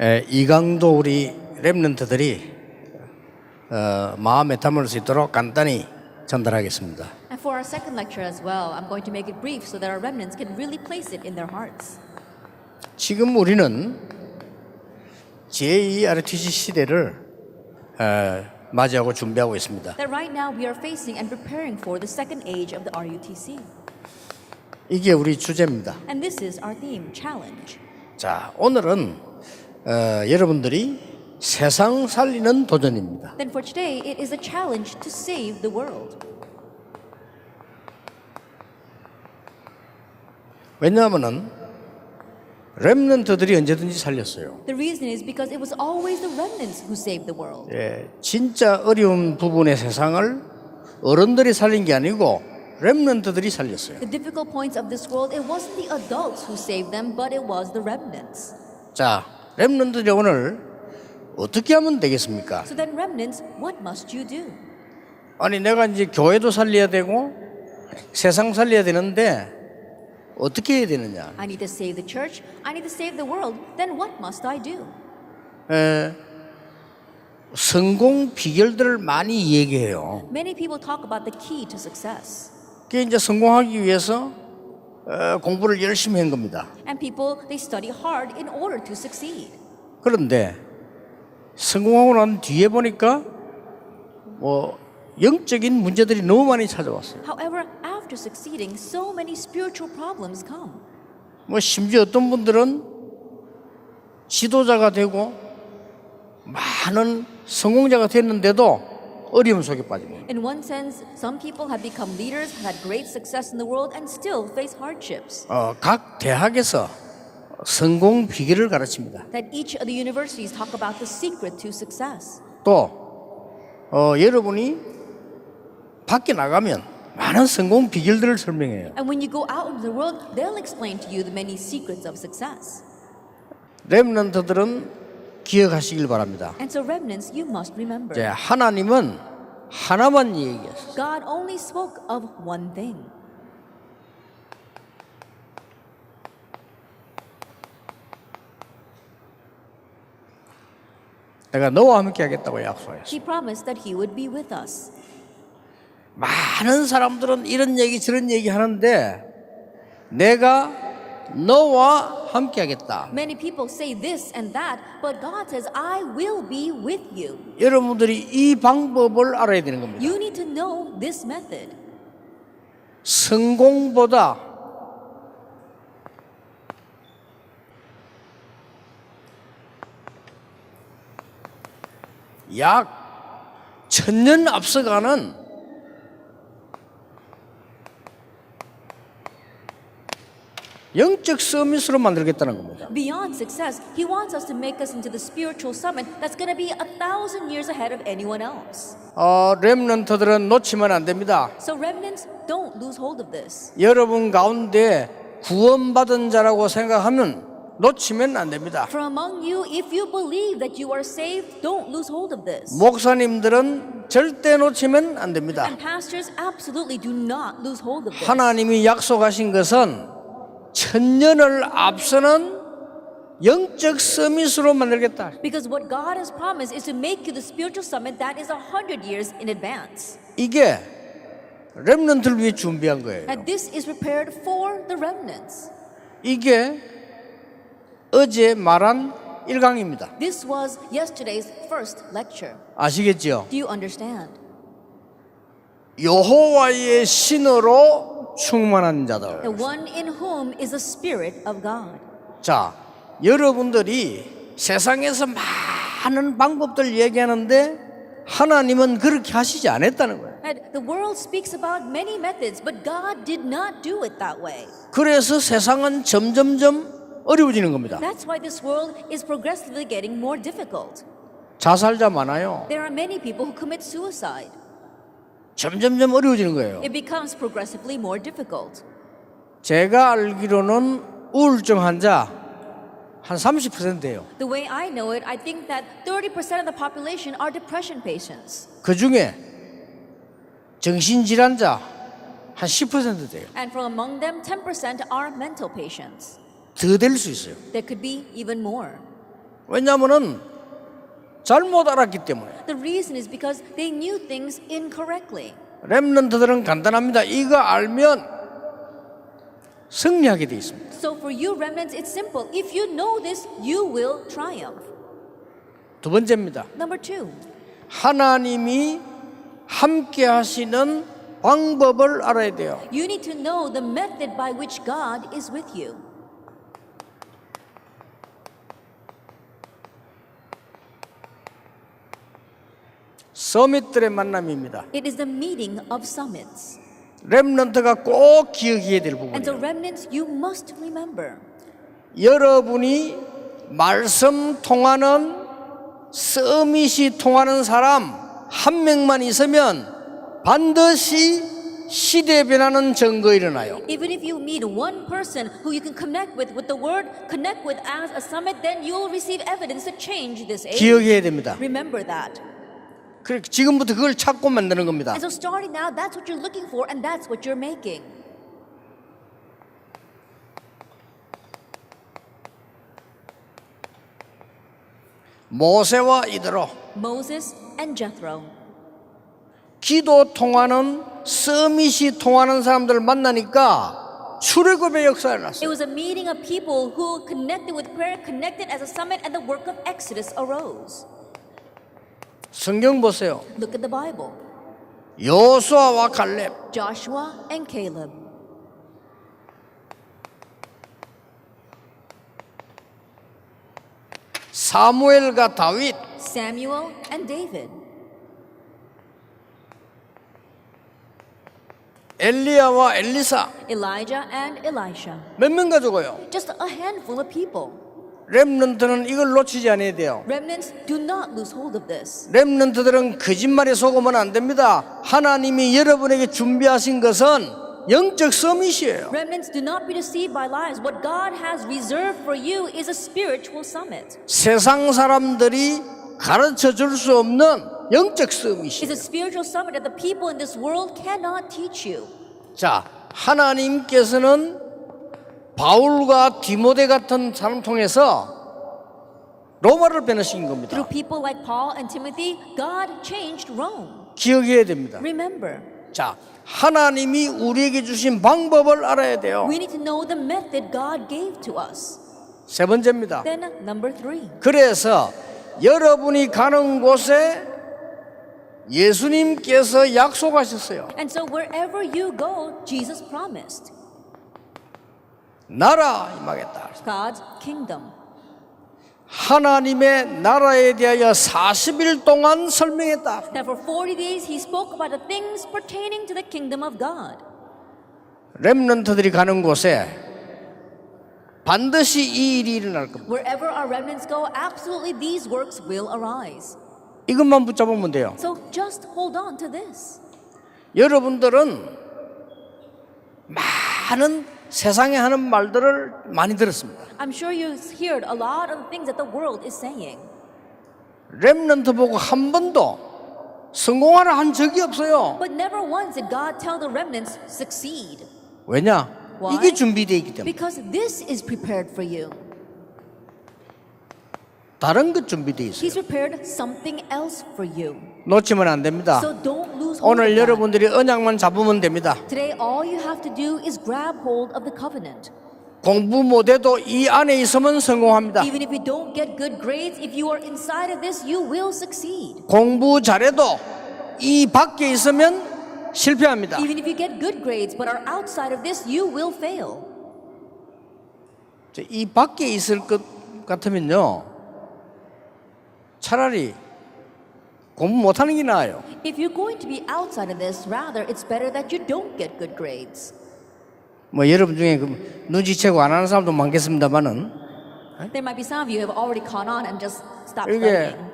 이강도 우리 렘넌트들이 마음에 담을 수 있도록 간단히 전달하겠습니다. And for our second lecture as well, I'm going to make it brief so that our remnants can really place it in their hearts. 지금 우리는 제2 RTC 시대를 맞이하고 준비하고 있습니다. That right now we are facing and preparing for the second age of the RUTC. 이게 우리 주제입니다. And this is our theme, challenge. 자, 오늘은 여러분들이 세상 살리는 도전입니다. Then for today, it is a challenge to save the world. 왜냐하면은 렘넌트들이 언제든지 살렸어요. The reason is because it was always the remnants who saved the world. 진짜 어려운 부분의 세상을 어른들이 살린 게 아니고 렘넌트들이 살렸어요. The difficult points of this world, it wasn't the adults who saved them, but it was the remnants. 자, 렘넌트들이 오늘 어떻게 하면 되겠습니까? So then remnants, what must you do? 아니 내가 이제 교회도 살려야 되고 세상 살려야 되는데 어떻게 해야 되느냐? I need to save the church, I need to save the world, then what must I do? 성공 비결들을 많이 얘기해요. Many people talk about the key to success. 그게 이제 성공하기 위해서 공부를 열심히 한 겁니다. And people, they study hard in order to succeed. 그런데 성공하고 난 뒤에 보니까 영적인 문제들이 너무 많이 찾아왔어요. However, after succeeding, so many spiritual problems come. 심지어 어떤 분들은 지도자가 되고 많은 성공자가 됐는데도 어려움 속에 빠지고. In one sense, some people have become leaders, have had great success in the world, and still face hardships. 각 대학에서 성공 비결을 가르칩니다. That each of the universities talk about the secret to success. 또 여러분이 밖에 나가면 많은 성공 비결들을 설명해요. And when you go out into the world, they'll explain to you the many secrets of success. 렘넌트들은 기억하시길 바랍니다. And so remnants, you must remember. 이제 하나님은 하나만 얘기했어요. God only spoke of one thing. 내가 너와 함께 하겠다고 약속했어요. He promised that he would be with us. 많은 사람들은 이런 얘기 저런 얘기 하는데 내가 너와 함께 하겠다. Many people say this and that, but God says, I will be with you. 여러분들이 이 방법을 알아야 되는 겁니다. You need to know this method. 성공보다 약 1000년 앞서가는 영적 서밋으로 만들겠다는 겁니다. Beyond success, He wants us to make us into the spiritual summit that's going to be 1,000 years ahead of anyone else. 렘넌트들은 놓치면 안 됩니다. So remnants, don't lose hold of this. 여러분 가운데 구원받은 자라고 생각하면 놓치면 안 됩니다. From among you, if you believe that you are saved, don't lose hold of this. 목사님들은 절대 놓치면 안 됩니다. And pastors absolutely do not lose hold of this. 하나님이 약속하신 것은 1000년을 앞서는 영적 서밋으로 만들겠다. Because what God has promised is to make you the spiritual summit that is 100 years in advance. 이게 렘넌트를 위해 준비한 거예요. And this is prepared for the remnants. 이게 어제 말한 1강입니다. This was yesterday's first lecture. 아시겠죠? Do you understand? 여호와의 신으로 충만한 자들. The one in whom is the Spirit of God. 자, 여러분들이 세상에서 많은 방법들 얘기하는데 하나님은 그렇게 하시지 않았다는 거예요. And the world speaks about many methods, but God did not do it that way. 그래서 세상은 점점점 어려워지는 겁니다. That's why this world is progressively getting more difficult. 자살자 많아요. There are many people who commit suicide. 점점점 어려워지는 거예요. It becomes progressively more difficult. 제가 알기로는 우울증 환자 한 30%예요. The way I know it, I think that 30% of the population are depression patients. 그 중에 정신질환자 한 10% 돼요. And from among them, 10% are mental patients. 더 될 수 있어요. There could be even more. 왜냐하면은 잘못 알았기 때문에. The reason is because they knew things incorrectly. 렘넌트들은 간단합니다. 이거 알면 승리하게 돼 있습니다. So for you remnants, it's simple. If you know this, you will triumph. 두 번째입니다. Number 2, 하나님이 함께 하시는 방법을 알아야 돼요. you need to know the method by which God is with you. 서밋들의 만남입니다. It is the meeting of summits. 렘넌트가 꼭 기억해야 될 And so 부분이에요. remnants, you must remember. 여러분이 말씀 통하는 서밋이 통하는 사람 한 명만 있으면 반드시 시대 변화는 증거 일어나요. Even if you meet one person who you can connect with the word, connect with as a summit, then you will receive evidence to change this age. 기억해야 됩니다. Remember that. 그렇게 지금부터 그걸 찾고 만드는 겁니다. And so starting now, that's what you're looking for and that's what you're making. 모세와 이드로 Moses and Jethro. 기도 통하는 서밋이 통하는 사람들을 만나니까 출애굽의 역사가 It 났어요. was a meeting of people who connected with prayer, connected as a summit, and the work of Exodus arose. 성경 보세요. Look at the Bible. 여호수아와 갈렙, Joshua and Caleb. 사무엘과 다윗, Samuel and David. 엘리야와 엘리사 Elijah and Elisha. 몇 명 가지고요. Just a handful of people. 렘넌트는 이걸 놓치지 않아야 돼요. Remnants, do not lose hold of this. 렘넌트들은 거짓말에 속으면 안 됩니다. 하나님이 여러분에게 준비하신 것은 영적 서밋이에요. Remnants, do not be deceived by lies. What God has reserved for you is a spiritual summit. 세상 사람들이 가르쳐 줄 수 없는 영적 It's 서밋이에요. a spiritual summit that the people in this world cannot teach you. 자, 하나님께서는 바울과 디모데 같은 사람 통해서 로마를 변화시킨 겁니다. Through people like Paul and Timothy, God changed Rome. 기억해야 됩니다. Remember, 자, 하나님이 우리에게 주신 방법을 알아야 돼요. we need to know the method God gave to us. 세 번째입니다. Then, number 3. 그래서 여러분이 가는 곳에 예수님께서 약속하셨어요. And so wherever you go, Jesus promised 나라 임하겠다. God's kingdom. 하나님의 나라에 대하여 40일 동안 설명했다. That for 40 days he spoke about the things pertaining to the kingdom of God. 렘넌트들이 가는 곳에 반드시 이 일이 일어날 겁니다. Wherever our remnants go, absolutely these works will arise. 이것만 붙잡으면 돼요. So just hold on to this. 여러분들은 많은 세상에 하는 말들을 많이 들었습니다. I'm sure you heard a lot of the things that the world is saying. 렘넌트 보고 한 번도 성공하라 한 적이 없어요. But never once did God tell the remnants, succeed. 왜냐? Why? 이게 준비되어 있기 때문에. Because this is prepared for you. 다른 것 준비되어 있어요. He's prepared something else for you. 놓치면 안 됩니다. So don't lose hold of 오늘 that. 여러분들이 언약만 잡으면 됩니다. Today, all you have to do is grab hold of the covenant. 공부 못해도 이 안에 있으면 성공합니다. Even if you don't get good grades, if you are inside of this, you will succeed. 공부 잘해도 이 밖에 있으면 실패합니다. Even if you get good grades but are outside of this, you will fail. 이 밖에 있을 것 같으면요, 차라리 공부 못하는 게 나아요. If you're going to be outside of this, rather, it's better that you don't get good grades. 뭐 여러분 중에 눈치채고 안 하는 사람도 많겠습니다만은 There might be some of you who have already caught on and just stopped 이게 studying.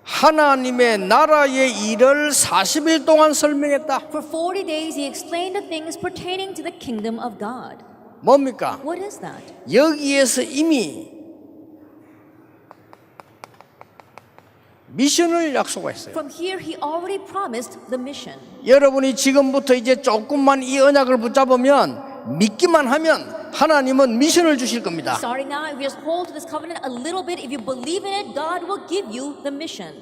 하나님의 나라의 일을 40일 동안 설명했다. For 40 days, he explained the things pertaining to the kingdom of God. 뭡니까? What is that? 여기에서 이미 미션을 약속했어요. From here, he already promised the mission. 여러분이 지금부터 이제 조금만 이 언약을 붙잡으면 믿기만 하면 하나님은 미션을 주실 겁니다. Starting now, if you just hold to this covenant a little bit, if you believe in it, God will give you the mission.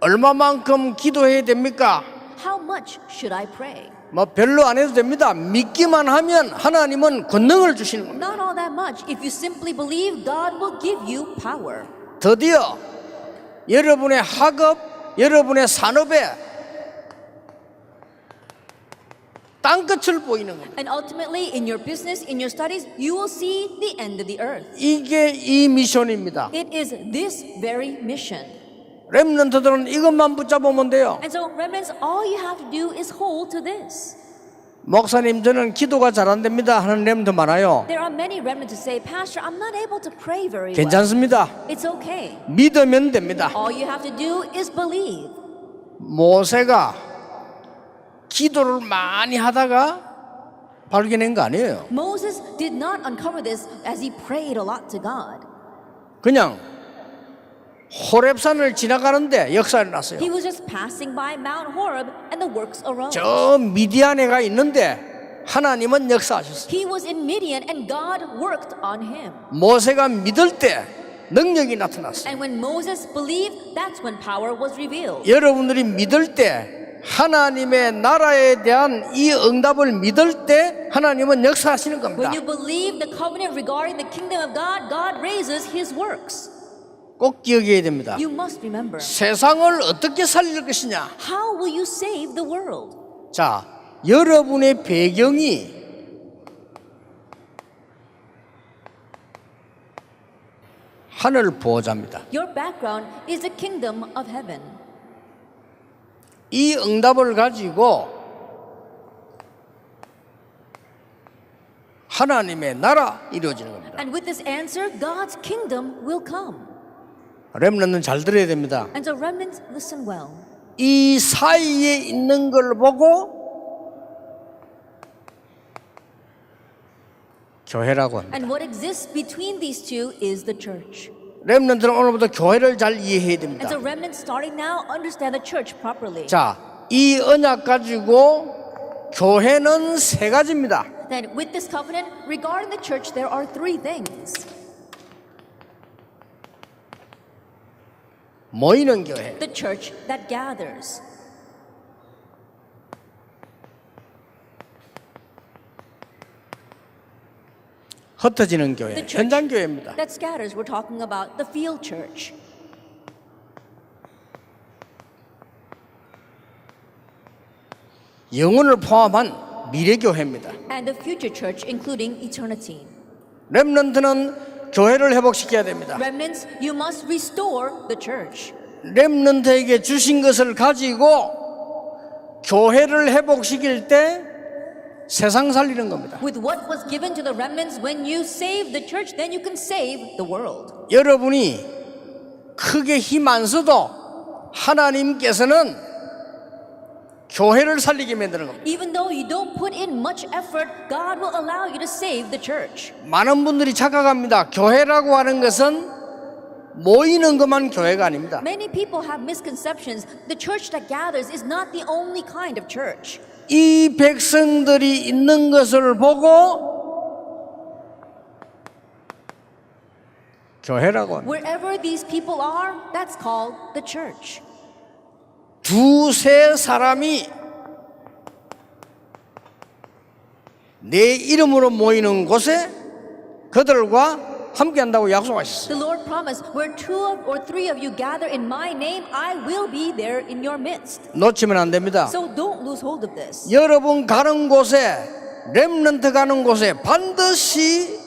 얼마만큼 기도해야 됩니까? How much should I pray? 뭐 별로 안 해도 됩니다. 믿기만 하면 하나님은 권능을 주시는 겁니다. Not all that much. If you simply believe, God will give you power. 드디어 여러분의 학업, 여러분의 산업에 땅끝을 보이는 겁니다. And ultimately, in your business, in your studies, you will see the end of the earth. 이게 이 미션입니다. It is this very mission. 렘넌트들은 이것만 붙잡으면 돼요. And so, remnants, all you have to do is hold to this. 목사님, 저는 기도가 잘 안 됩니다 하는 렘도 많아요. There are many remnants who say, Pastor, I'm not able to pray very well. 괜찮습니다. It's okay. 믿으면 됩니다. All you have to do is believe. 모세가 기도를 많이 하다가 발견한 거 아니에요. Moses did not uncover this as he prayed a lot to God. 그냥 호렙산을 지나가는데 역사가 일어났어요. He was just passing by Mount Horeb and the works arose. 저 미디안에가 있는데 하나님은 역사하셨어요. He was in Midian and God worked on him. 모세가 믿을 때 능력이 나타났어요. And when Moses believed, that's when power was revealed. 여러분들이 믿을 때 하나님의 나라에 대한 이 응답을 믿을 때 하나님은 역사하시는 겁니다. When you believe the covenant regarding the kingdom of God, God raises his works. 꼭 기억해야 됩니다. You must remember. 세상을 어떻게 살릴 것이냐. How will you save the world? 자, 여러분의 배경이 하늘 보호자입니다. Your background is the kingdom of heaven. 이 응답을 가지고 하나님의 나라 이루어지는 겁니다. And with this answer, God's kingdom will come. 렘넌트는 잘 들어야 됩니다. And so remnants, listen well. 이 사이에 있는 걸 보고 교회라고 합니다. And what exists between these two is the church. 렘넌트는 오늘부터 교회를 잘 이해해야 And 됩니다. so remnants starting now understand the church properly. 자, 이 언약 가지고 교회는 세 가지입니다. Then with this covenant regarding the church, there are three things. 모이는 교회, The church that gathers. 흩어지는 교회, The church 현장 교회입니다. that scatters. We're talking about the field church. 영혼을 포함한 미래 교회입니다. And the future church, including eternity. 렘넌트는 교회를 회복시켜야 됩니다. Remnants, you must restore the church. 렘넌트에게 주신 것을 가지고 교회를 회복시킬 때 세상 살리는 겁니다. With what was given to the remnants, when you save the church, then you can save the world. 여러분이 크게 힘 안 써도 하나님께서는 교회를 살리게 만드는 겁니다. Even though you don't put in much effort, God will allow you to save the church. 많은 분들이 착각합니다. 교회라고 하는 것은 모이는 것만 교회가 아닙니다. Many people have misconceptions. The church that gathers is not the only kind of church. 이 백성들이 있는 것을 보고 교회라고 합니다. Wherever these people are, that's called the church. 두세 사람이 내 이름으로 모이는 곳에 그들과 함께 한다고 약속하셨어요. The Lord promised, where two or three of you gather in my name, I will be there in your midst. 놓치면 안 됩니다. So don't lose hold of this. 여러분 가는 곳에, 렘넌트 가는 곳에 반드시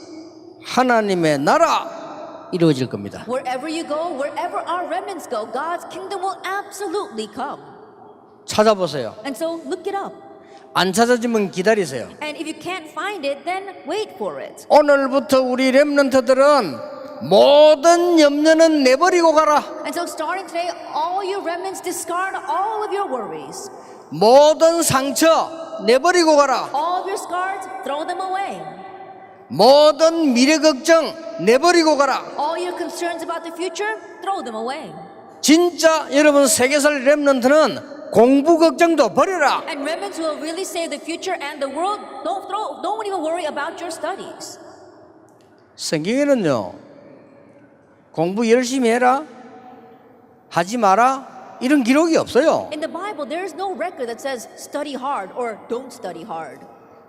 하나님의 나라 이루어질 겁니다. Wherever you go, wherever our remnants go, God's kingdom will absolutely come. 찾아보세요. And so look it up. 안 찾아지면 기다리세요. And if you can't find it, then wait for it. 오늘부터 우리 렘넌트들은 모든 염려는 내버리고 가라. And so starting today, all you remnants discard all of your worries. 모든 상처 내버리고 가라. All of your scars, throw them away. 모든 미래 걱정 내버리고 가라. All your concerns about the future, throw them away. 진짜 여러분 세계살 렘넌트는 공부 걱정도 버려라. And remnants who will really save the future and the world, don't even worry about your studies. 성경에는요, 공부 열심히 해라, 하지 마라, 이런 기록이 없어요. In the Bible, there is no record that says study hard or don't study hard.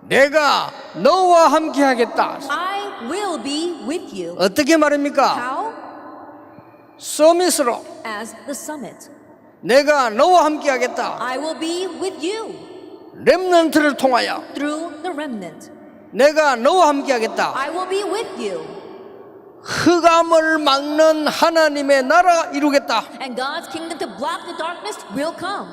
내가 너와 함께 하겠다. I will be with you. 어떻게 말입니까? How? 서밋으로. As the summit. 내가 너와 함께 하겠다. I will be with you 렘넌트를 통하여 through the remnant. 내가 너와 함께 하겠다. I will be with you. 흑암을 막는 하나님의 나라 이루겠다. And God's kingdom to block the darkness will come.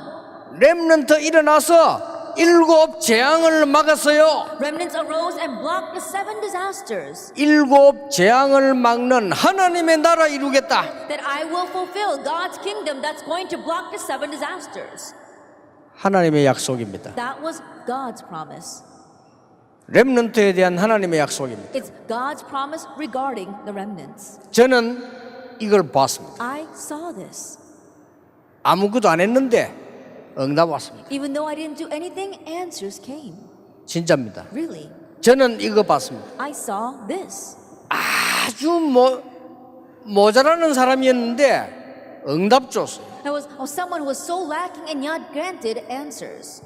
렘넌트 일어나서 7 재앙을 막았어요. Remnants arose and blocked the 7 disasters. 7 재앙을 막는 하나님의 나라 이루겠다. That I will fulfill God's kingdom that's going to block the 7 disasters. 하나님의 약속입니다. That was God's promise. 렘넌트에 대한 하나님의 약속입니다. It's God's promise regarding the remnants. 저는 이걸 봤습니다. I saw this. 아무것도 안 했는데 응답 왔습니다. Even though I didn't do anything, answers came. 진짜입니다. Really. 저는 이거 봤습니다. I saw this. 아주 모자라는 사람이었는데 응답 줬어요. I was someone who was so lacking and yet granted answers.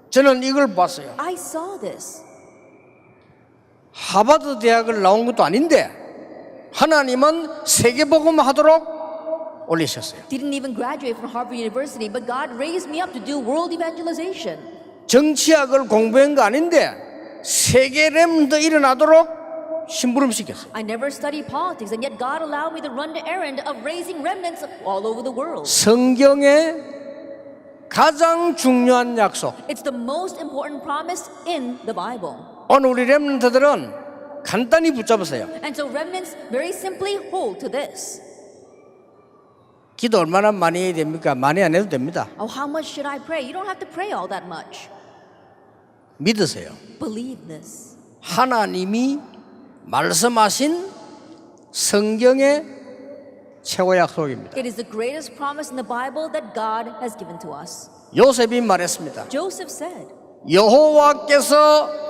저는 이걸 봤어요. I saw this. 하버드 대학을 나온 것도 아닌데 하나님은 세계복음 하도록 올리셨어요. Didn't even graduate from Harvard University, but God raised me up to do world evangelization. 정치학을 공부한 거 아닌데 세계 렘넌트 일어나도록 심부름 시켰어요. I never studied politics, and yet God allowed me to run the errand of raising remnants all over the world. 성경의 가장 중요한 약속. It's the most important promise in the Bible. 오늘 우리 렘넌트들은 간단히 붙잡으세요. And so remnants very simply hold to this. 기도 얼마나 많이 해야 됩니까? 많이 안 해도 됩니다. Oh, how much should I pray? You don't have to pray all that much. 믿으세요. Believe this. 하나님이 말씀하신 성경의 최고 약속입니다. It is the greatest promise in the Bible that God has given to us. 요셉이 말했습니다. Joseph said, 여호와께서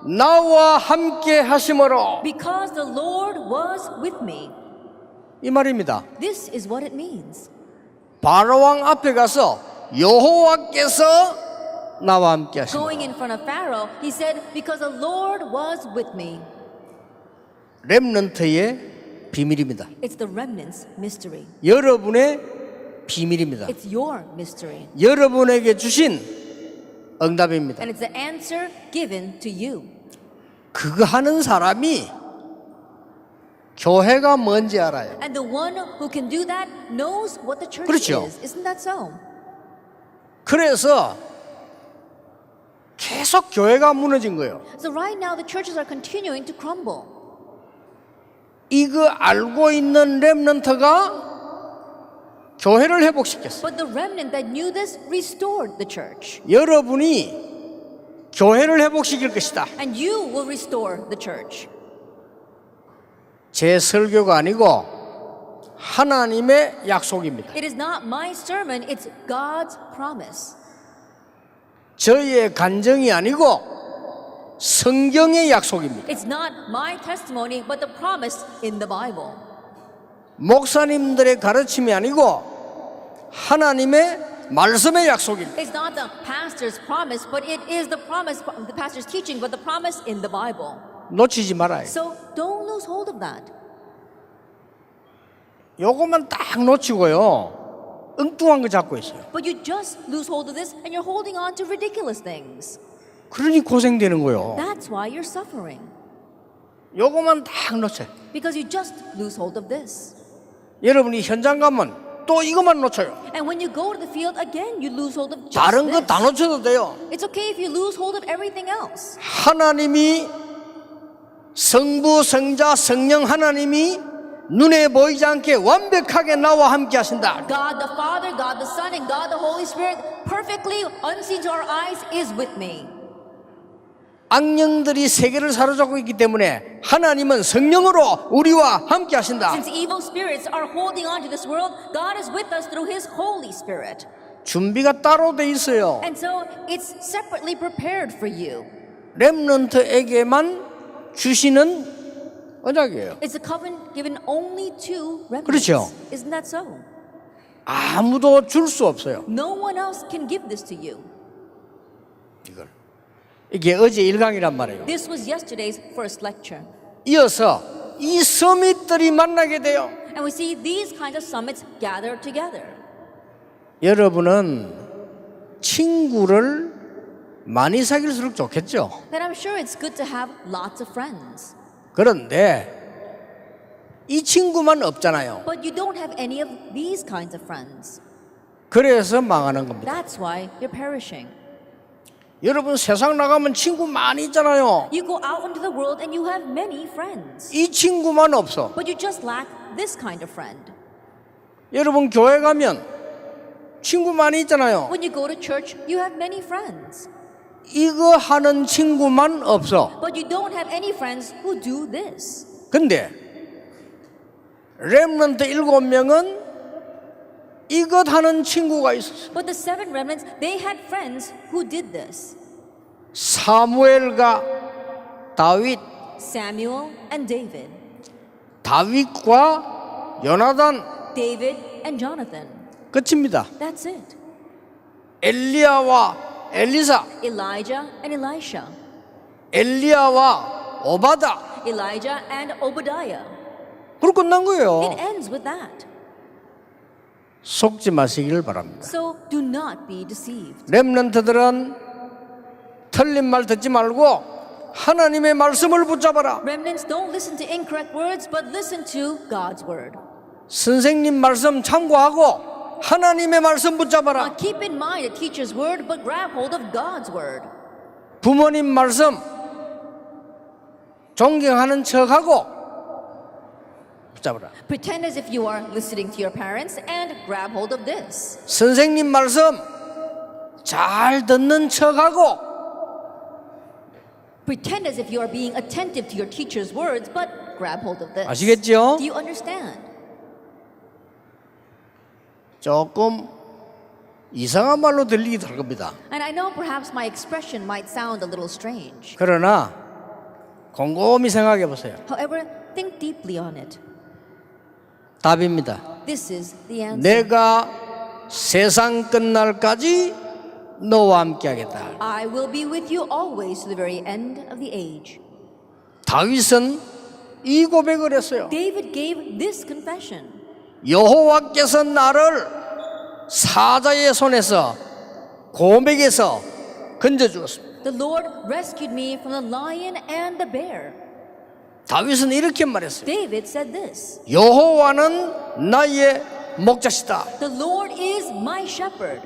나와 함께 하심으로 because the Lord was with me. 이 말입니다. This is what it means. 바로왕 앞에 가서 여호와께서 나와 함께 하심으로 Going in front of Pharaoh, he said, because the Lord was with me. 렘넌트의 비밀입니다. It's the remnant's mystery. 여러분의 비밀입니다. It's your mystery. 여러분에게 주신 응답입니다. And it's the answer given to you. 그거 하는 사람이 교회가 뭔지 알아요. And the one who can do that knows what the church 그렇죠. is. Isn't that so? 그래서 계속 교회가 무너진 거예요. So right now the churches are continuing to crumble. 이거 알고 있는 렘넌트가 교회를 회복시켰어요. But the remnant that knew this restored the church. 여러분이 교회를 회복시킬 것이다. And you will restore the church. 제 설교가 아니고 하나님의 약속입니다. It is not my sermon, it's God's promise. 저희의 간증이 아니고 성경의 약속입니다. It's not my testimony, but the promise in the Bible. 목사님들의 가르침이 아니고 하나님의 말씀의 약속입니다. It's not the pastor's promise, but it is the promise, the pastor's teaching, but the promise in the Bible. 놓치지 말아요. So don't lose hold of that. 요것만 딱 놓치고요. 엉뚱한 거 잡고 있어요. But you just lose hold of this and you're holding on to ridiculous things. 그러니 고생되는 거예요. That's why you're suffering. 요것만 딱 놓쳐요. Because you just lose hold of this. 여러분이 현장 가면 또 이것만 놓쳐요. And when you go to the field again, you lose hold of just 다른 거 this. 다 놓쳐도 돼요. It's okay if you lose hold of everything else. 하나님이 성부, 성자, 성령 하나님이 눈에 보이지 않게 완벽하게 나와 함께 하신다. God the Father, God the Son, and God the Holy Spirit, perfectly unseen to our eyes, is with me. 악령들이 세계를 사로잡고 있기 때문에 하나님은 성령으로 우리와 함께 하신다. Since evil spirits are holding on to this world, God is with us through His Holy Spirit. 준비가 따로 돼 있어요. And so it's separately prepared for you. 렘넌트에게만 주시는 언약이에요. It's a covenant given only to remnants. 그렇죠. Isn't that so? 아무도 줄 수 없어요. No one else can give this to you. 이걸. 이게 어제 1강이란 말이에요. This was yesterday's first lecture. 이어서 이 서밋들이 만나게 돼요. And we see these kinds of summits gather together. 여러분은 친구를 많이 사귈수록 좋겠죠. Then I'm sure it's good to have lots of friends. 그런데 이 친구만 없잖아요. But you don't have any of these kinds of friends. 그래서 망하는 겁니다. That's why you're perishing. 여러분 세상 나가면 친구 많이 있잖아요. You go out into the world and you have many friends. 이 친구만 없어. But you just lack this kind of friend. 여러분 교회 가면 친구 많이 있잖아요. When you go to church, you have many friends. 이거 하는 친구만 없어. But you don't have any friends who do this. 근데 렘넌트 7명은 이것 하는 친구가 있었어. But the 7 remnants, they had friends who did this. 사무엘과 다윗, Samuel and David. 다윗과 요나단 David and Jonathan. 끝입니다. That's it. 엘리야와 엘리사, Elijah and Elisha. 엘리야와 오바다. Elijah and Obadiah. 그리고 끝난 거예요. It ends with that. 속지 마시기를 바랍니다. So do not be deceived. 렘넌트들은 틀린 말 듣지 말고 하나님의 말씀을 붙잡아라. Remnants, don't listen to incorrect words, but listen to God's word. 선생님 말씀 참고하고 하나님의 말씀 붙잡아라. Keep in mind a teacher's word, but grab hold of God's word. 부모님 말씀 존경하는 척하고 붙잡아라. Pretend as if you are listening to your parents and grab hold of this. 선생님 말씀 잘 듣는 척하고 Pretend as if you are being attentive to your teacher's words, but grab hold of this. 아시겠죠? Do you understand? 조금 이상한 말로 들리기도 할 겁니다. And I know perhaps my expression might sound a little strange. 그러나 곰곰이 생각해 보세요. However, think deeply on it. 답입니다. This is the answer. 내가 세상 끝날까지 너와 함께 하겠다. I will be with you always to the very end of the age. 다윗은 이 고백을 했어요. David gave this confession. 여호와께서 나를 사자의 손에서 곰에게서 건져 주었습니다. The Lord rescued me from the lion and the bear. 다윗은 이렇게 말했어요. David said this. 여호와는 나의 목자시다. The Lord is my shepherd.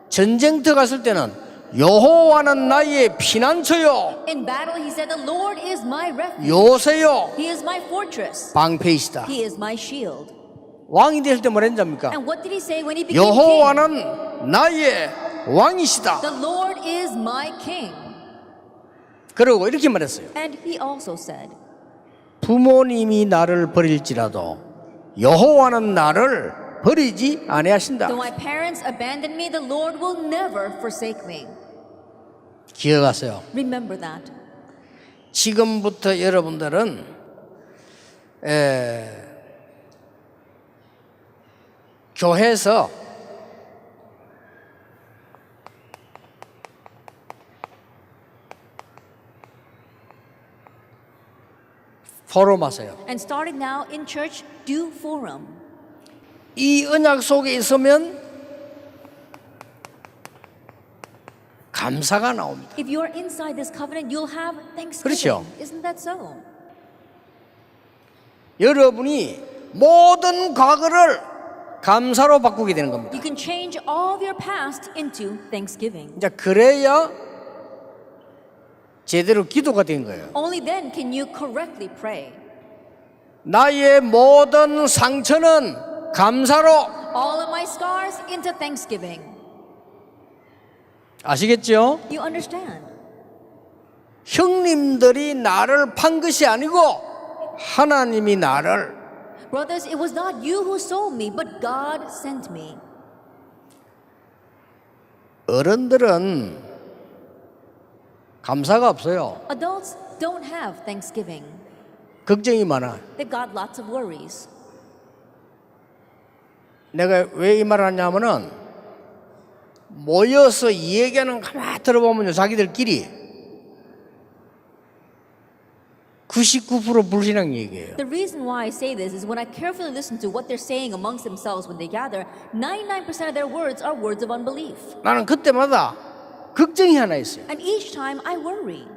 전쟁터 갔을 때는 여호와는 나의 피난처요, In battle, he said, the Lord is my refuge. 요새요, He is my fortress. 방패이시다. He is my shield. 왕이 될 때 뭐랬습니까? And what did he say when he became king? 여호와는 나의 왕이시다. The Lord is my king. 그리고 이렇게 말했어요. And he also said, 부모님이 나를 버릴지라도 여호와는 나를 버리지 아니하신다. though my parents abandon me, the Lord will never forsake me. 기억하세요. Remember that. 지금부터 여러분들은 교회에서 포럼 하세요. And starting now in church, do forum. 이 언약 속에 있으면 감사가 나옵니다. If you're inside this covenant, you'll have thanksgiving. 그렇죠. Isn't that so? 여러분이 모든 과거를 감사로 바꾸게 되는 겁니다. You can change all of your past into thanksgiving. 이제 그래야 제대로 기도가 된 거예요. Only then can you correctly pray. 나의 모든 상처는 감사로. All of my scars into thanksgiving. 아시겠죠? You understand? 형님들이 나를 판 것이 아니고 하나님이 나를. Brothers, it was not you who sold me, but God sent me. 어른들은 감사가 없어요. Adults don't have Thanksgiving. 걱정이 많아. They've got lots of worries. 내가 왜 이 말을 하냐면은 모여서 이 얘기하는 거 가만히 들어보면요, 자기들끼리 99% 불신앙 얘기예요. The reason why I say this is when I carefully listen to what they're saying amongst themselves when they gather, 99% of their words are words of unbelief. 나는 그때마다 걱정이 하나 있어요. And each time I worry.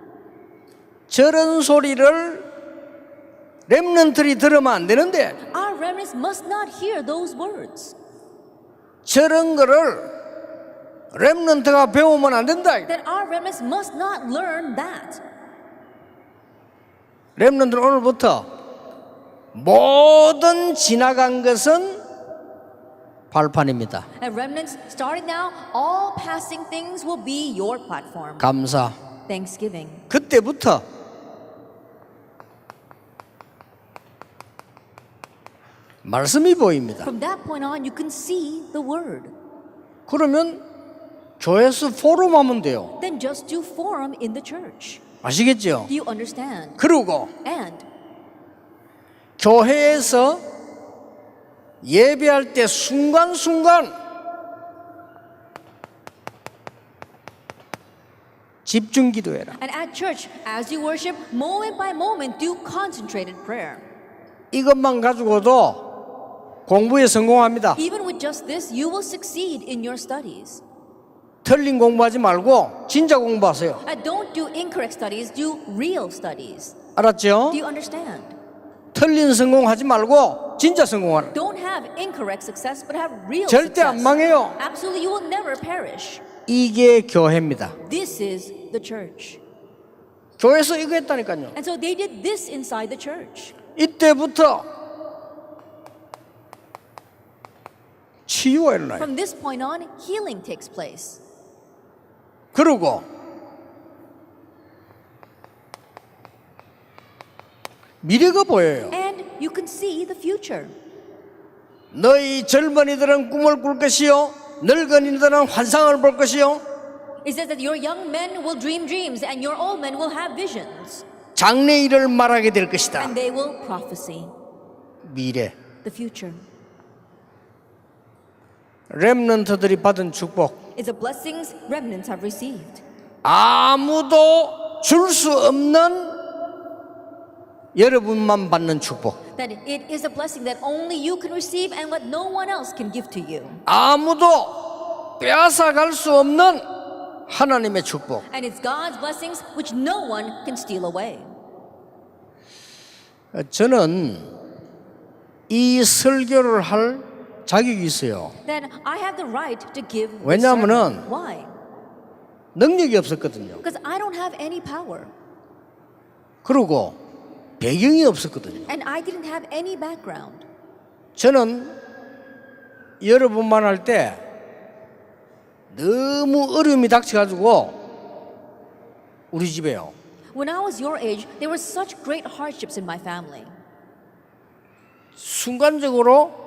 저런 소리를 렘넌트들이 들으면 안 되는데 Our remnants must not hear those words. 저런 거를 렘넌트가 배우면 안 된다. That our remnants must not learn that. 렘넌트는 오늘부터 모든 지나간 것은 발판입니다. And remnants, starting now, all passing things will be your platform. 감사. Thanksgiving. 그때부터 말씀이 보입니다. From that point on, you can see the word. 그러면 교회에서 포럼하면 돼요. Then just do forum in the church. 아시겠죠? Do you understand? 그리고 And 교회에서 예배할 때 순간순간 집중 기도해라. And at church, as you worship, moment by moment, do concentrated prayer. 이것만 가지고도 공부에 성공합니다. Even with just this, you will succeed in your studies. 틀린 공부하지 말고 진짜 공부하세요. And don't do incorrect studies, do real studies. 알았죠? Do you understand? 틀린 성공하지 말고 진짜 성공하라. Don't have incorrect success, but have real 절대 안 success. 망해요. Absolutely, you will never perish. 이게 교회입니다. This is the church. 교회에서 이거 했다니까요. And so they did this inside the church. 이때부터 치유가 일어나요. From this point on, healing takes place. 그리고 미래가 보여요. And you can see the future. 너희 젊은이들은 꿈을 꿀 것이요 늙은이들은 환상을 볼 것이요 It says that your young men will dream dreams and your old men will have visions. 장래일을 말하게 될 것이다. And they will prophesy 미래. the future. 렘넌트들이 받은 축복. It's the blessings remnants have received. 아무도 줄 수 없는 여러분만 받는 축복. That it is a blessing that only you can receive and what no one else can give to you. 아무도 빼앗아 갈 수 없는 하나님의 축복. And it's God's blessings which no one can steal away. 저는 이 설교를 할 자격이 있어요. Then I have the right to give this 왜냐하면은 sermon. Why? 능력이 없었거든요. Because I don't have any power. 그리고 배경이 없었거든요. And I didn't have any background. 저는 여러분만 할 때 너무 어려움이 닥쳐가지고 우리 집에요. When I was your age, there were such great hardships in my family. 순간적으로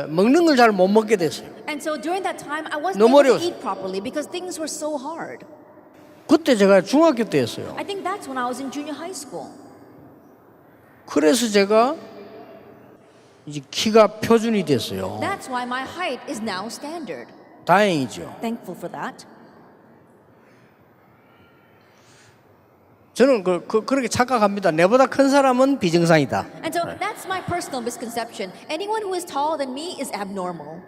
먹는 걸 잘 못 먹게 됐어요. And so during that time, I wasn't 너무 able to 어려웠어요. eat properly because things were so hard. 그때 제가 중학교 때였어요. I think that's when I was in junior high school. 그래서 제가 이제 키가 표준이 됐어요. That's why my height is now standard. 다행이죠. Thankful for that. 저는 그렇게 착각합니다. 내보다 큰 사람은 비정상이다. And so that's my personal misconception. Anyone who is taller than me is abnormal.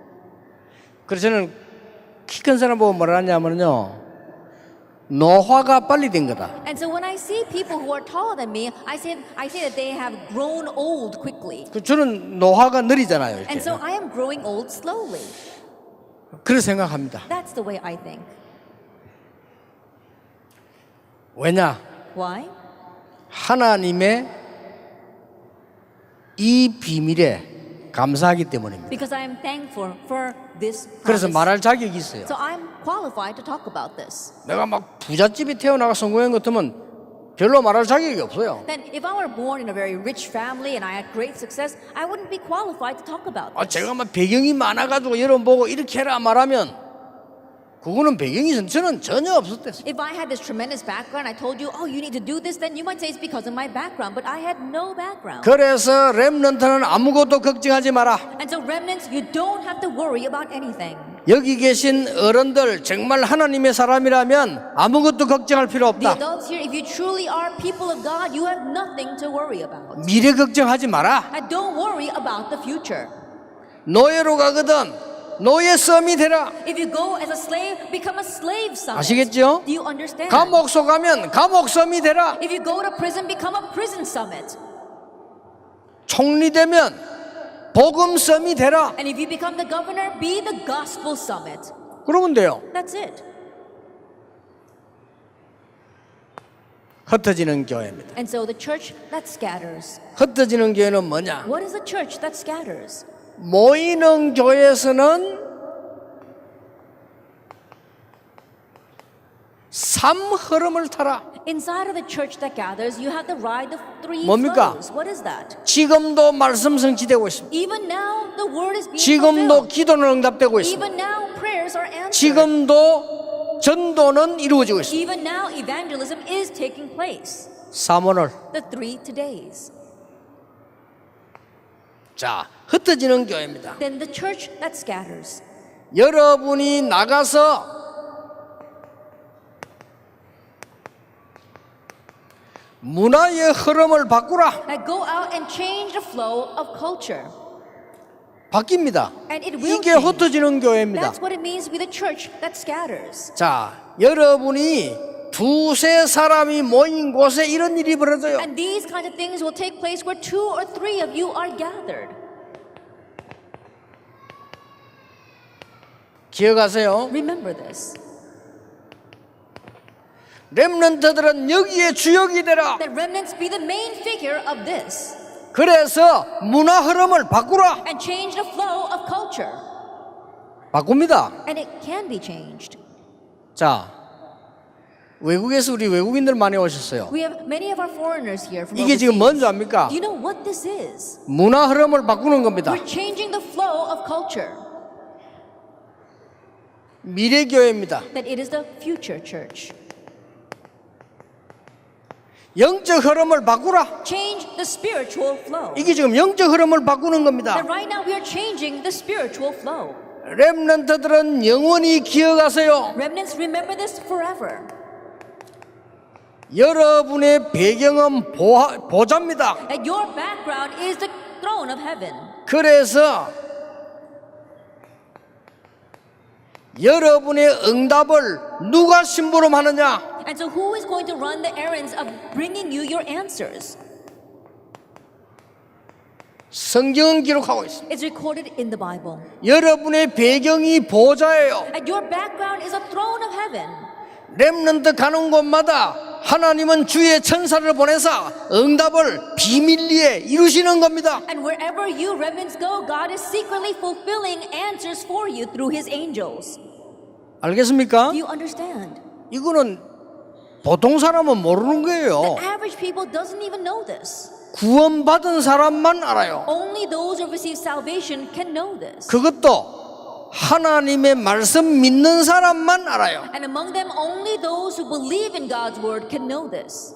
그래서 저는 키 큰 사람 보고 뭐라 하냐면요. 노화가 빨리 된 거다. And so when I see people who are taller than me, I say that they have grown old quickly. 저는 노화가 느리잖아요. And 이렇게. so I am growing old slowly. 그렇게 생각합니다. That's the way I think. 왜냐? Why? 하나님의 이 비밀에 감사하기 때문입니다. Because I am thankful for this 그래서 promise. 말할 자격이 있어요. So I'm qualified to talk about this. 내가 막 부잣집에 태어나가 성공한 것 같으면 별로 말할 자격이 없어요. Then if I were born in a very rich family and I had great success, I wouldn't be qualified to talk about this. 제가 막 배경이 많아가지고 여러분 보고 이렇게 해라 말하면 그거는 배경이 저는 전혀 없었댔어요. If I had this tremendous background, I told you, oh, you need to do this, then you might say it's because of my background, but I had no background. 그래서 렘넌트는 아무것도 걱정하지 마라. And so remnants, you don't have to worry about anything. 여기 계신 어른들 정말 하나님의 사람이라면 아무것도 걱정할 필요 The 없다. adults here, if you truly are people of God, you have nothing to worry about. 미래 걱정하지 마라. And don't worry about the future. 노예로 가거든 노예 썸이 되라. If you go as a slave, become a slave summit. 아시겠죠? Do you understand? 감옥소 가면 감옥 썸이 되라. If you go to prison, become a prison summit. 총리 되면 복음 썸이 되라. And if you become the governor, be the gospel summit. 그러면 돼요. That's it. 흩어지는 교회입니다. And so the church that scatters. 흩어지는 교회는 뭐냐? What is a church that scatters? 모이는 교회에서는 삶 흐름을 타라. Inside of the church that gathers, you have to ride the three 뭡니까? flows. What is that? 지금도 말씀 성취되고 있습니다. Even now, the word is being 지금도 fulfilled. 기도는 응답되고 있습니다. Even now, prayers are answered. 지금도 전도는 이루어지고 있습니다. Even now, evangelism is taking place. 사모늘. The 3 todays. 자, 흩어지는 교회입니다. Then the church that scatters. 여러분이 나가서 문화의 흐름을 바꾸라. That go out and change the flow of culture. 바뀝니다. And it will 이게 change. 흩어지는 교회입니다. That's what it means to be the church that scatters. 자, 여러분이 두세 사람이 모인 곳에 이런 일이 벌어져요. And these kinds of things will take place where 2 or 3 of you are gathered. 기억하세요. Remember this. 렘넌트들은 여기에 주역이 되라. That remnants be the main figure of this. 그래서 문화 흐름을 바꾸라. And change the flow of culture. 바꿉니다. And it can be changed. 자, 외국에서 우리 외국인들 많이 오셨어요. We have many of our foreigners here from 이게 지금 overseas. 뭔지 압니까? Do you know what this is? 문화 흐름을 바꾸는 겁니다. We're changing the flow of culture. 미래 교회입니다. That it is the future church. 영적 흐름을 바꾸라. Change the spiritual flow. 이게 지금 영적 흐름을 바꾸는 겁니다. That right now we are changing the spiritual flow. 렘넌트들은 영원히 기억하세요. Remnants, remember this forever. 여러분의 배경은 보좌입니다. That your background is the throne of heaven. 그래서 여러분의 응답을 누가 심부름하느냐? And so who is going to run the errands of bringing you your answers? 성경은 기록하고 있습니다. It's recorded in the Bible. 여러분의 배경이 보좌예요. And your background is a throne of heaven. 렘넌트 가는 곳마다 하나님은 주의 천사를 보내서 응답을 비밀리에 이루시는 겁니다. And wherever you remnants go, God is secretly fulfilling answers for you through His angels. 알겠습니까? Do you understand? 이거는 보통 사람은 모르는 The 거예요. average people doesn't even know this. 구원받은 사람만 알아요. Only those who receive salvation can know this. 그것도 하나님의 말씀 믿는 사람만 알아요. And among them, only those who believe in God's word can know this.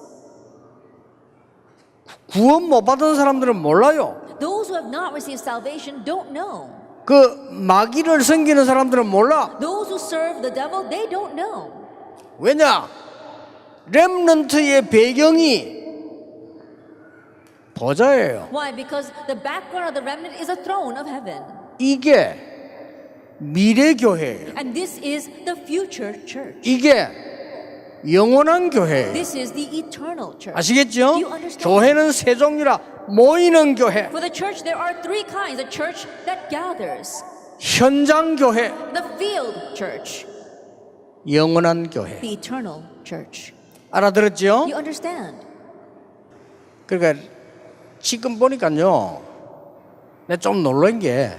구원 못 받은 사람들은 몰라요. Those who have not received salvation don't know. 그 마귀를 섬기는 사람들은 몰라. Those who serve the devil, they don't know. 왜냐? 렘넌트의 배경이 보좌예요. Why? Because the background of the remnant is a throne of heaven. 이게 미래 교회예요. And this is the future church. 이게 영원한 교회예요. This is the eternal church. 아시겠죠? Do you understand? 교회는 세 종류라 모이는 교회, For the church, there are 3 kinds. A church that gathers, 현장 교회, the field church, 영원한 교회. the eternal church. 알아들었죠? You understand? 그러니까 지금 보니까요, 내가 좀 놀란 게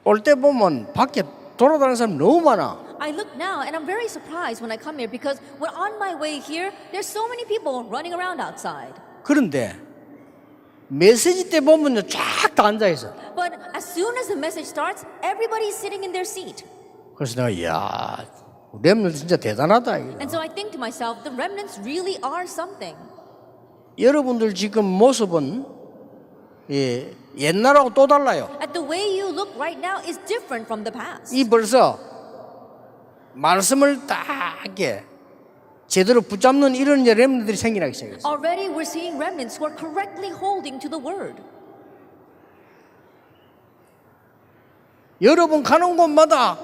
올 때 보면 밖에 돌아다니는 사람 너무 많아. I look now and I'm very surprised when I come here because when on my way here, there's so many people running around outside. 그런데 메시지 때 보면요 쫙 다 앉아 있어. But as soon as the message starts, everybody's sitting in their seat. 그래서 내가 이야 렘넌트 진짜 대단하다. 이거. And so I think to myself, the remnants really are something. 여러분들 지금 모습은 예, 옛날하고 또 달라요. And the way you look right now is different from the past. 이 벌써 말씀을 딱 이렇게 제대로 붙잡는 이런 이제 렘넌트들이 생겨나기 시작했어요. Already we're seeing remnants who are correctly holding to the word. 여러분 가는 곳마다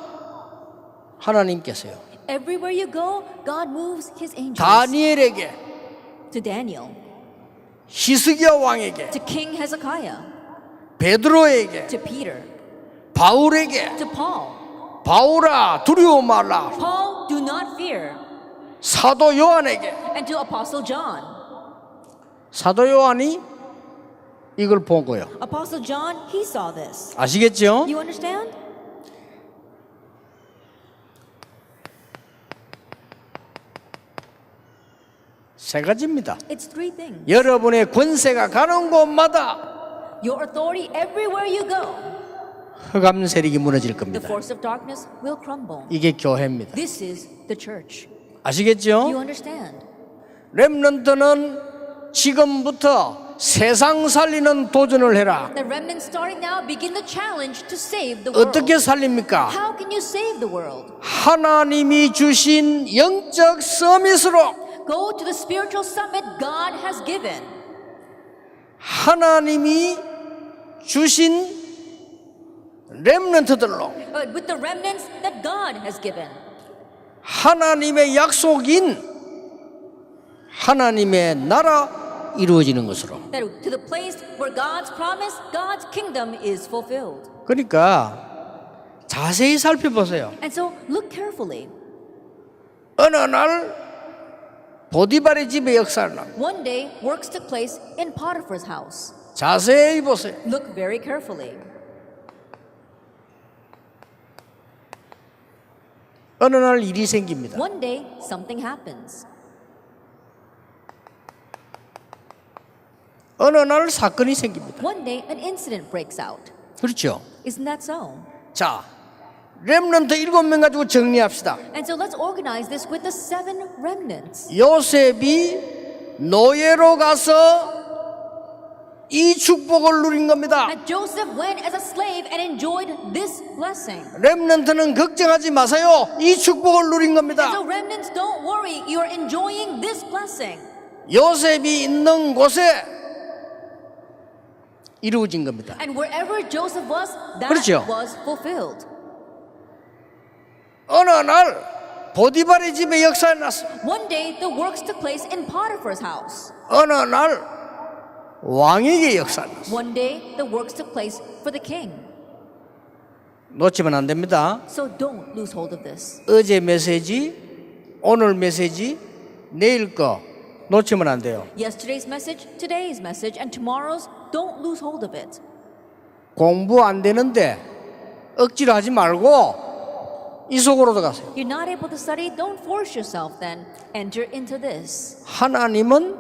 하나님께서요. Everywhere you go, God moves his angels. 다니엘에게, To Daniel, 히스기야 왕에게, to King Hezekiah, 베드로에게, to Peter, 바울에게, to Paul. 바울아 두려워 말라. Paul, do not fear. 사도 요한에게, And to Apostle John. 사도 요한이 이걸 본 거예요. Apostle John, he saw this. 아시겠죠? You understand? 세 가지입니다. It's three things. 여러분의 권세가 가는 곳마다 Your authority everywhere you go, 흑암 세력이 무너질 the 겁니다. force of darkness will crumble. 이게 교회입니다. This is the church. You 아시겠죠? understand? 렘넌트는 지금부터 세상 살리는 도전을 해라. The remnants starting now begin the challenge to save the world. 어떻게 살립니까? How can you save the world? 하나님이 주신 영적 서밋으로 Go to the spiritual summit God has given. 하나님이 주신 렘넌트들로 With the remnants that God has given. 하나님의 약속인 하나님의 나라 이루어지는 것으로. That to the place where God's promise, God's kingdom is fulfilled. 그러니까 자세히 살펴보세요. And so look carefully. 어느 날 보디발의 집에 역사를 납니다. One day, works took place in Potiphar's house. 자세히 보세요. Look very carefully. 어느 날 일이 생깁니다. One day, something happens. 어느 날 사건이 생깁니다. One day, an incident breaks out. 그렇죠? Isn't that so? 자, 렘넌트 7명 가지고 정리합시다. And so let's organize this with the 7 remnants. 요셉이 노예로 가서 이 축복을 누린 겁니다. And Joseph went as a slave and enjoyed this blessing. 렘넌트는 걱정하지 마세요. 이 축복을 누린 And 겁니다. so remnants, don't worry, you're enjoying this blessing. 요셉이 있는 곳에 이루어진 겁니다. And wherever Joseph was, that 그렇죠. was fulfilled. 어느 날 보디발의 집에 역사가 났어. One day, the works took place in Potiphar's house. 어느 날 왕에게 역사가 났어. One day, the works took place for the king. 놓치면 안 됩니다. So don't lose hold of this. 어제 메시지, 오늘 메시지, 내일 거 놓치면 안 돼요. Yesterday's message, today's message, and tomorrow's, don't lose hold of it. 공부 안 되는데 억지로 하지 말고 이 속으로 들어가세요. You're not able to study, don't force yourself then. Enter into this. 하나님은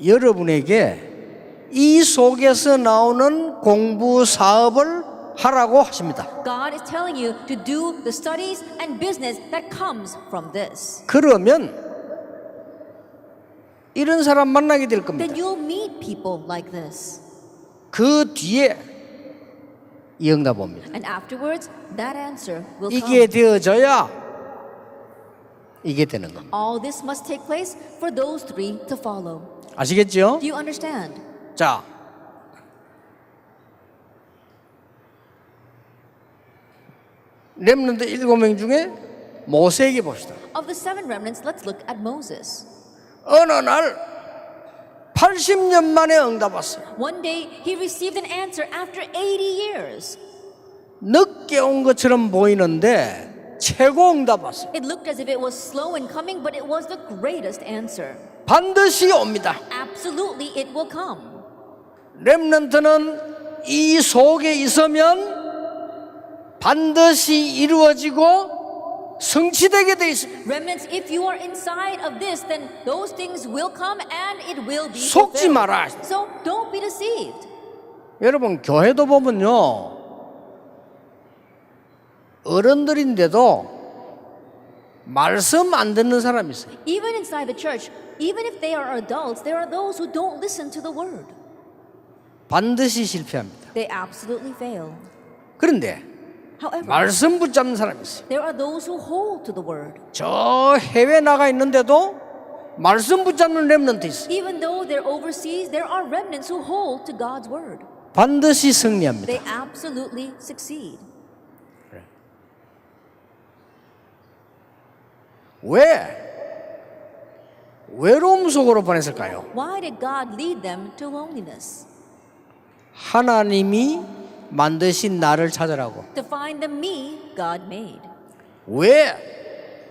여러분에게 이 속에서 나오는 공부 사업을 하라고 하십니다. God is telling you to do the studies and business that comes from this. 그러면 이런 사람 만나게 될 겁니다. Then you'll meet people like this. 그 뒤에 이 응답 옵니다. And afterwards, that answer will 이게 come. 되어져야 이게 되는 겁니다. All this must take place for those 3 to follow. 아시겠죠? Do you understand? 자, 렘넌트 7명 중에 모세에게 봅시다. Of the 7 remnants, let's look at Moses. 어느 날 80년 만에 응답 왔어요. One day, he received an answer after 80 years. 늦게 온 것처럼 보이는데 최고 응답 왔어요. It looked as if it was slow in coming, but it was the greatest answer. 반드시 옵니다. Absolutely, it will come. 렘넌트는 이 속에 있으면 반드시 이루어지고 성취되게 돼 있습니다. Remnants, if you are inside of this, then those things will come and it will be 속지 fulfilled. 마라. So don't be deceived. 여러분 교회도 보면요, 어른들인데도 말씀 안 듣는 사람이 있어요. Even inside the church, even if they are adults, there are those who don't listen to the word. 반드시 실패합니다. They absolutely fail. 그런데 However, 말씀 붙잡는 사람이 있어요. there are those who hold to the word. 저 해외 나가 있는데도 말씀 붙잡는 렘넌트 있어요. Even though they're overseas, there are remnants who hold to God's word. 반드시 승리합니다. They absolutely succeed. 왜? 외로움 속으로 보냈을까요? Why did God lead them to loneliness? 하나님이 만드신 나를 찾으라고. To find the me God made. 왜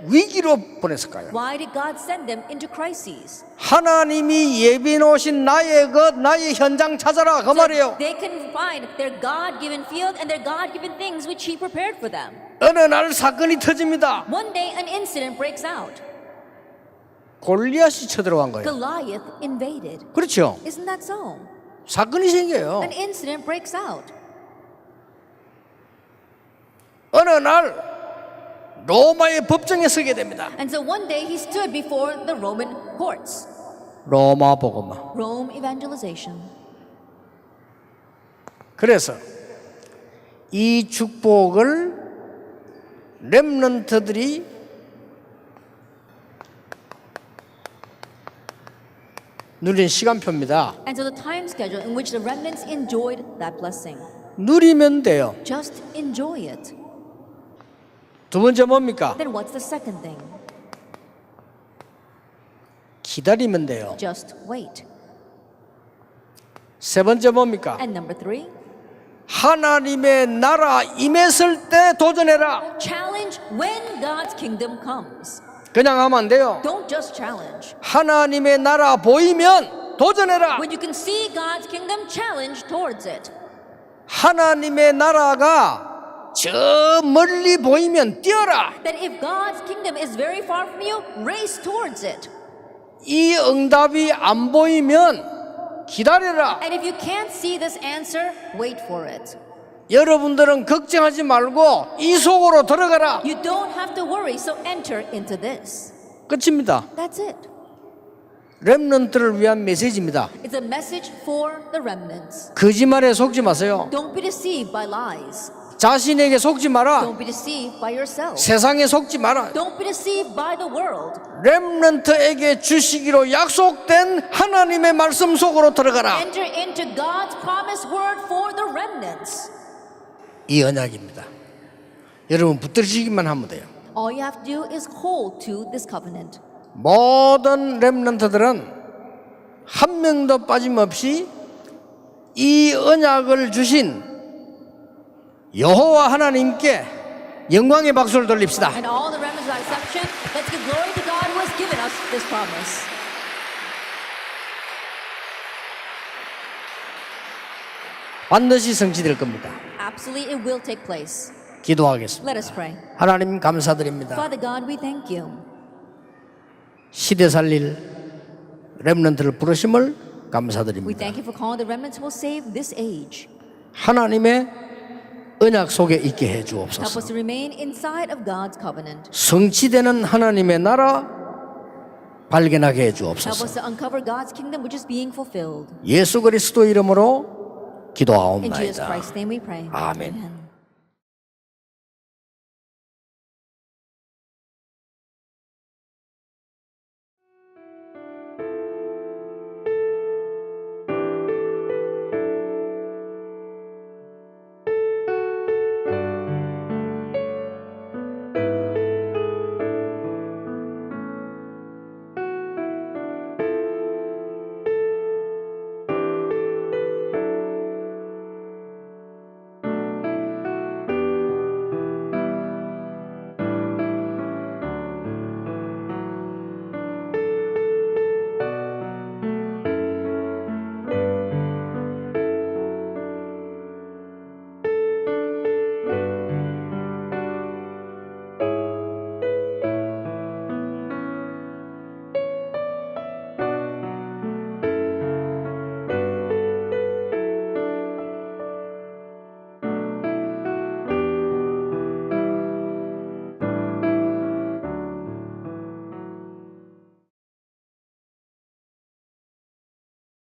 위기로 보냈을까요? Why did God send them into crises? 하나님이 예비해 놓으신 나의 것, 나의 현장 찾아라 그 말이에요. They can find their God-given field and their God-given things which He prepared for them. 어느 날 사건이 터집니다. One day, an incident breaks out. 골리앗이 쳐들어간 거예요. Goliath invaded. 그렇죠. Isn't that so? 사건이 생겨요. An incident breaks out. 어느 날 로마의 법정에 서게 됩니다. And so one day he stood before the Roman courts. 로마 복음화. Rome evangelization. 그래서 이 축복을 렘넌트들이 누린 시간표입니다. And so the time schedule in which the remnants enjoyed that blessing. 누리면 돼요. Just enjoy it. 두 번째 뭡니까? Then what's the second thing? 기다리면 돼요. Just wait. 세 번째 뭡니까? And number 3, 하나님의 나라 임했을 때 도전해라. challenge when God's kingdom comes. 그냥 하면 안 돼요. Don't just challenge. 하나님의 나라 보이면 도전해라. When you can see God's kingdom, challenge towards it. 하나님의 나라가 저 멀리 보이면 뛰어라. That if God's kingdom is very far from you, race towards it. 이 응답이 안 보이면 기다려라. And if you can't see this answer, wait for it. 여러분들은 걱정하지 말고 이 속으로 들어가라. You don't have to worry, so enter into this. 끝입니다. That's it. 렘넌트를 위한 메시지입니다. It's a message for the remnants. 거짓말에 속지 마세요. Don't be deceived by lies. 자신에게 속지 마라. Don't be deceived by yourself. 세상에 속지 마라. Don't be deceived by the world. 렘넌트에게 주시기로 약속된 하나님의 말씀 속으로 들어가라. Enter into God's promised word for the remnants. 이 언약입니다. 여러분 붙들으시기만 하면 돼요. All you have to do is hold to this covenant. 모든 렘넌트들은 한 명도 빠짐없이 이 언약을 주신 여호와 하나님께 영광의 박수를 돌립시다. And all the remnants without exception, let's give glory to God who has given us this promise. 반드시 성취될 겁니다. Absolutely, it will take place. 기도하겠습니다. Let us pray. 하나님 감사드립니다. Father God, we thank you. 시대 살릴 렘넌트를 부르심을 We 감사드립니다. thank you for calling the remnants who will save this age. 하나님의 언약 속에 있게 해 Help us 주옵소서. to remain inside of God's covenant. 성취되는 하나님의 나라 발견하게 해 Help 주옵소서. us to uncover God's kingdom which is being fulfilled. 예수 그리스도 이름으로 In Jesus 기도하옵나이다. Christ's name we pray. 아멘. Amen.